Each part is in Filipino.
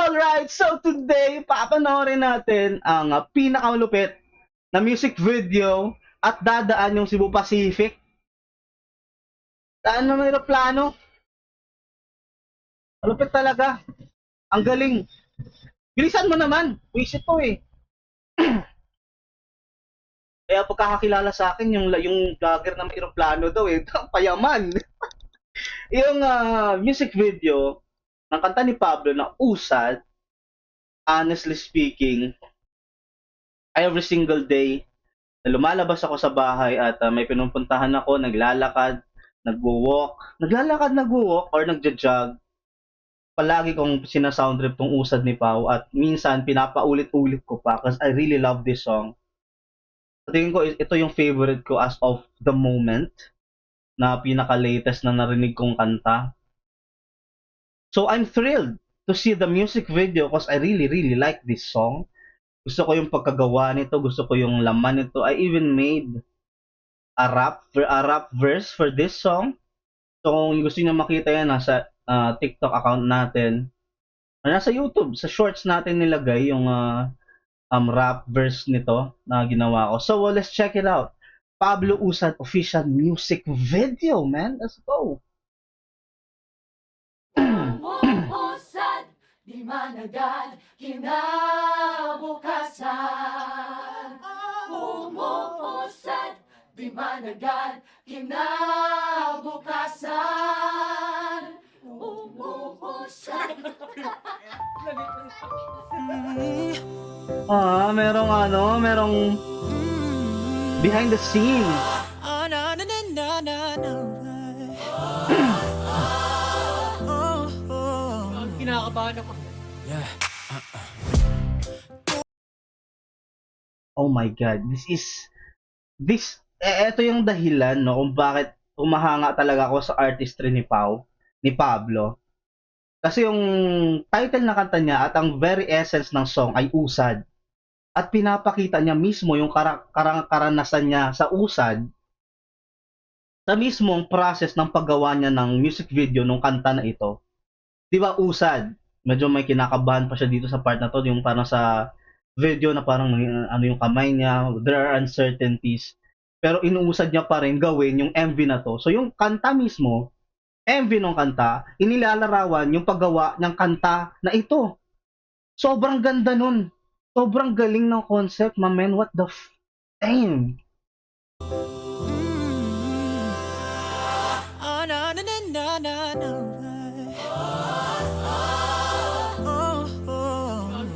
Alright, so today, papanoorin natin ang pinakamalupit na music video at dadaan yung Cebu Pacific. Daan ng aeroplano. Malupit talaga. Ang galing. Bilisan mo naman. Wish ito eh. Kaya pagkakakilala sa akin, yung vlogger ng aeroplano daw eh. Payaman. Yung music video ng kanta ni Pablo na Usad, honestly speaking, every single day na lumalabas ako sa bahay at may pinupuntahan ako, naglalakad, nagwo-walk, or nagja-jog, palagi kong sinasound trip tong Usad ni Pau at minsan pinapaulit-ulit ko pa because I really love this song. Sa tingin ko, ito yung favorite ko as of the moment na pinaka-latest na narinig kong kanta. So I'm thrilled to see the music video because I really like this song. Gusto ko yung pagkagawa nito, gusto ko yung laman nito. I even made a rap verse for this song. So kung gusto niyo makita yan, nasa TikTok account natin. Nasa YouTube, sa shorts natin nilagay yung rap verse nito na ginawa ko. So let's check it out. Pablo Usad official music video, man. Let's go. Umuusad, di managal, kinabukasan. Umuusad, di managal, kinabukasan. Umuusad. Merong behind the scene. Kinakabahan ako. Oh my God, ito yung dahilan no kung bakit umahanga talaga ako sa artistry ni Pablo. Kasi yung title na kanta niya at ang very essence ng song ay usad. At pinapakita niya mismo yung karanasan niya sa usad sa mismong process ng paggawa niya ng music video ng kanta na ito. 'Di ba usad? Medyo may kinakabahan pa siya dito sa part na to, yung parang sa video na parang ano yung kamay niya, there are uncertainties. Pero inuusad niya pa rin gawin yung MV na to. So yung kanta mismo, MV ng kanta, inilalarawan yung paggawa ng kanta na ito. Sobrang ganda nun. Sobrang galing ng concept, my man. What the damn?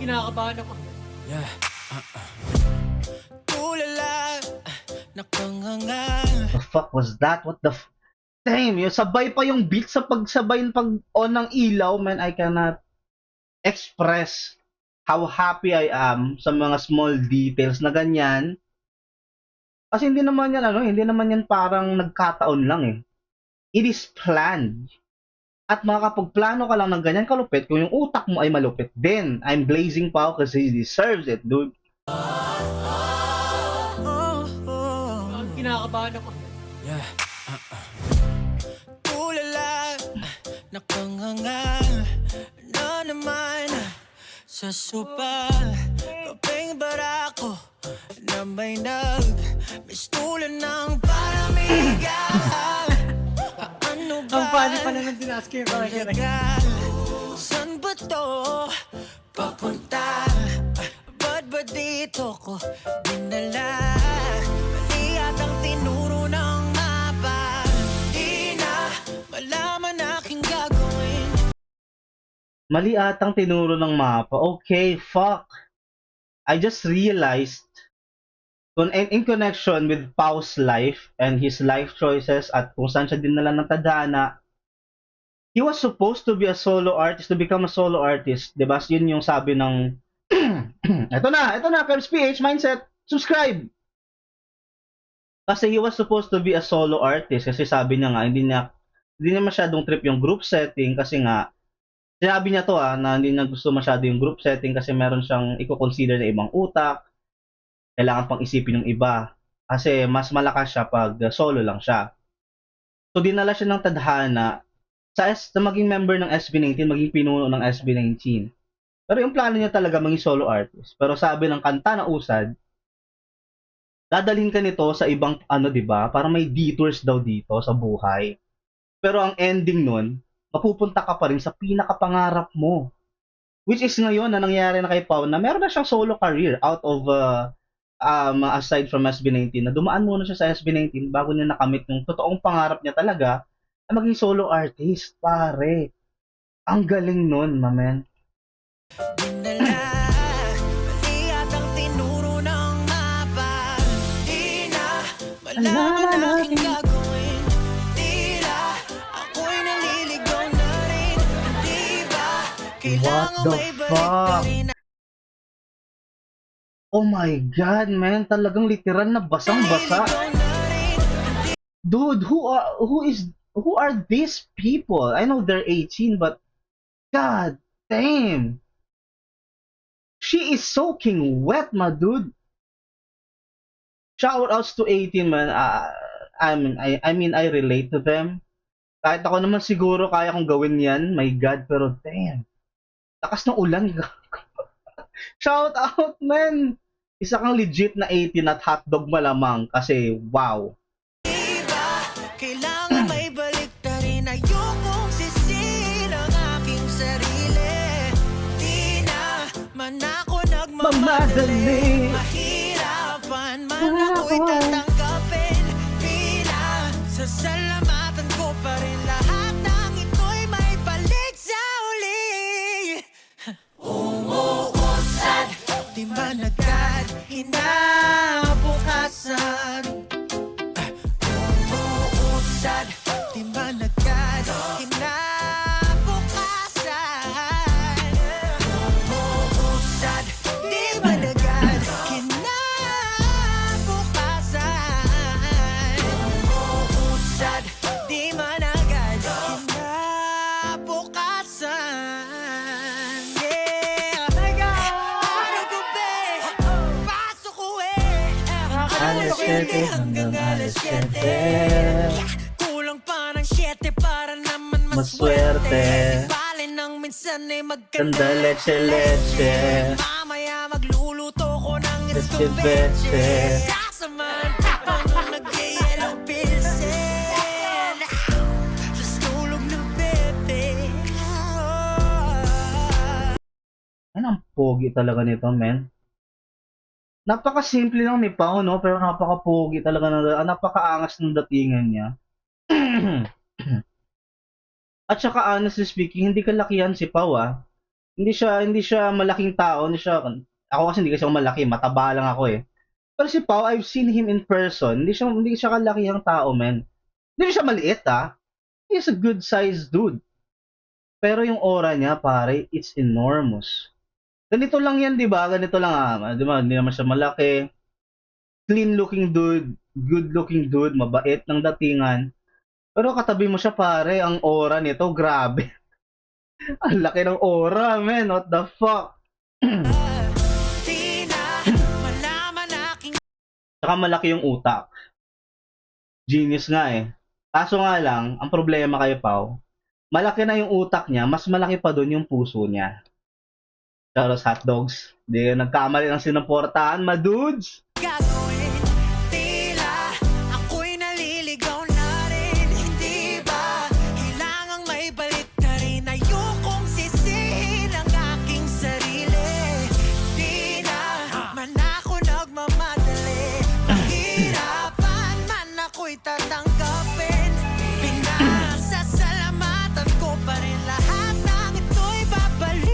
Kinakabahan ako. The fuck was that? What the damn? Yung sabay pa yung beat sa pagsabay pag-on ng ilaw, man. I cannot express how happy I am sa mga small details na ganyan. Kasi hindi naman yan parang nagkataon lang eh. It is planned. At makakapagplano ka lang ng ganyan kalupit kung yung utak mo ay malupit din. I'm blazing Pau kasi he deserves it, dude. Kinakabahan ako. Tulala, nakanganga na naman sa sopa. Kaping barako na may nagmistulan ng paramigan. Ano ba? Ang funny pala ng dinask yung mga San ba to papunta? Ba't ba dito ko dinala? Mali atang tinuro ng mapa. Di na malaman aking gagawin. Mali atang tinuro ng mapa. Okay, fuck. I just realized in connection with Pau's life and his life choices at kung saan siya dinala ng tadhana, he was supposed to be a solo artist, to become a solo artist. Diba? Yun yung sabi ng ito na, Kebs PH Mindset, subscribe! Kasi he was supposed to be a solo artist kasi sabi niya nga, hindi niya masyadong trip yung group setting kasi nga, sinabi niya to na hindi niya gusto masyado yung group setting kasi meron siyang i-consider na ibang utak, kailangan pang isipin ng iba kasi mas malakas siya pag solo lang siya. So dinala siya ng tadhana na maging member ng SB19, maging pinuno ng SB19. Pero yung plano niya talaga maging solo artist. Pero sabi ng kanta na Usad, dadalhin ka nito sa ibang ano, 'di ba? Para may detours daw dito sa buhay. Pero ang ending nun, mapupunta ka pa rin sa pinakapangarap mo. Which is ngayon na nangyari na kay Pao na meron na siyang solo career out of aside from SB19 na dumaan muna siya sa SB19 bago niya nakamit yung totoong pangarap niya talaga na maging solo artist, pare. Ang galing nun, mamen. Dinala, mali yatang tinuro ng mapa. Di na malaman aking gagawin. Tila ako'y naliligaw na rin. Di ba kailangan the may balik fuck? na rin. Oh my God, man. Talagang literal na basang-basa. Naliligaw na rin. Dude, who are these people? I know they're 18, but God damn. She is soaking wet, my dude. Shout outs to 18, man. I mean, I relate to them. Kahit ako naman siguro kaya kong gawin yan, my God, pero damn. Lakas ng ulan. Shout out, man. Isa kang legit na 18 at hotdog malamang kasi wow. Di ba kailangan may balik na rin. Ayokong sisihin ang aking sarili. Di na man ako nagmamadali. Mahirapan man ako'y tatanggapin. Bilang sasalamatan ko pa rin lahat ng ito'y may balik sa uli. Umuusad, di man agad hinabukasan. Umuusad, di man agad kinabukasan. Umuusad, di man agad kinabukasan. Umuusad, di man agad kinabukasan. Yeah. Araw gabi, pasok ko Alas 7 hanggang alas 7. Kulang pa ng 7 para naman Maswerte. maswerte. Bale nang minsan ay magkanda Ganda leche-leche. Mamaya magluluto ko ng Leche-leche. escovete. Sasamahan ka pa nung nag-yellow pilsen. Sa tulog ng bebe. Ano ang pogi talaga nito, men? Napaka-simple lang ni Pao, no? Pero napaka-pogi talaga napaka-angas ng datingan niya. At saka honestly speaking, hindi kalakihan si Pao, ah. Hindi siya malaking tao, ako kasi hindi kasi ako malaki, mataba lang ako eh. Pero si Pao, I've seen him in person. Hindi siya kalakihang tao, men. Hindi siya maliit, ah. He's a good sized dude. Pero yung aura niya, pare, it's enormous. Ganito lang yan, di ba? Ganito lang, di ba? Hindi naman siya malaki. Clean looking dude, good looking dude, mabait ng datingan. Pero katabi mo siya, pare, ang aura nito, grabe. Ang laki ng aura, man. What the fuck? Di na malaman aking Saka malaki yung utak. Genius nga eh. Kaso nga lang, ang problema kay Pao, malaki na yung utak niya, mas malaki pa doon yung puso niya. Charles hotdogs. Hindi nagkamali ng sinuportahan, ma dudes. gagawin. Tila ako'y naliligaw na rin. Hindi ba kailangang may balik na rin. Ayokong sisihin ang aking sarili. Di na man ako nagmamadali. Mahirapan man ako'y tatanggapin. Pinasasalamatan ko pa rin lahat ng ito'y babalik.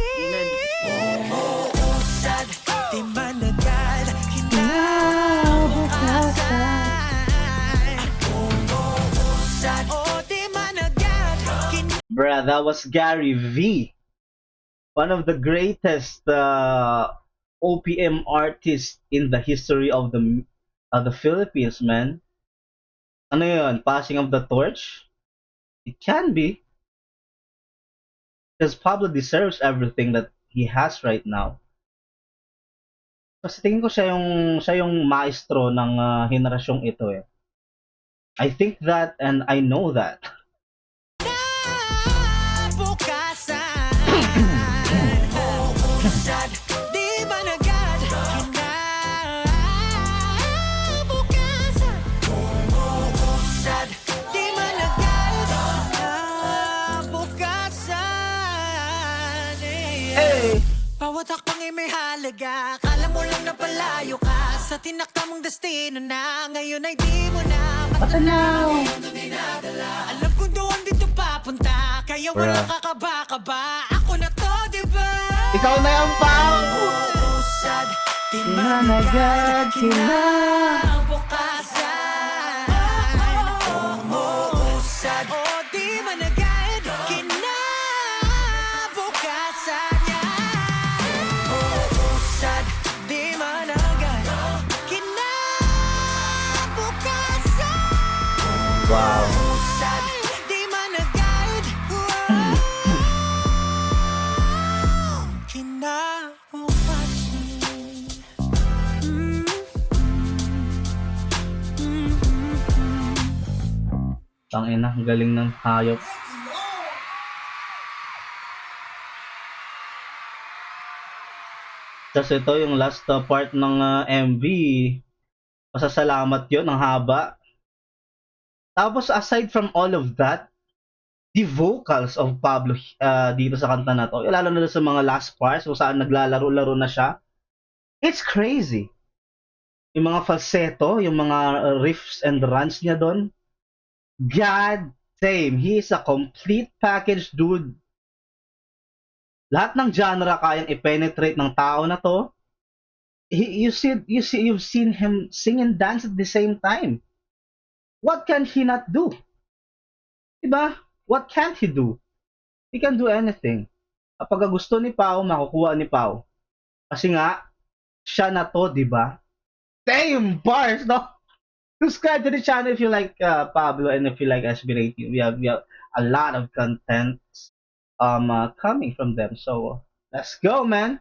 Umuusad, di man agad kinabukasan. Umuusad, o di man agad Bruh, that was Gary V. One of the greatest OPM artists in the history of the Philippines, man. Ano yun? Passing of the torch? It can be. Because Pablo deserves everything that he has right now. Kasi tingin ko siya yung maestro ng henerasyong ito eh. I think that and I know that. kinabukasan. Bawat hakbang ay may halaga. Akala mo lang na palayo ka sa tinakda mong destino na ngayon ay di mo na Matanaw. alam kung doon dito papunta. Kaya wala Bruh. kakaba-kaba. Ako na to, diba? Ikaw na yung Pao. Usad, di Managad kinabukasan. Umuusad, o di managad kinabukasan. Umuusad, di managad kinabukasan. Wow. Usad, di managad kinabukasan. Tangina, ang galing ng hayop. Kasi ito yung last part ng MV. Pasasalamat yun, ang haba. Tapos aside from all of that, the vocals of Pablo dito sa kanta na to, lalo na sa mga last parts kung saan naglalaro-laro na siya, it's crazy. Yung mga falsetto, yung mga riffs and runs niya doon, God damn, he is a complete package, dude. Lahat ng genre kayang i-penetrate ng tao na to. You've seen him sing and dance at the same time. What can he not do? Diba? What can't he do? He can do anything. Kapag gusto ni Pao, makukuha ni Pao. Kasi nga, siya na to, diba? Damn bars, no? Subscribe to the channel if you like Pablo and if you like SB Radio. We have a lot of content coming from them. So let's go, man.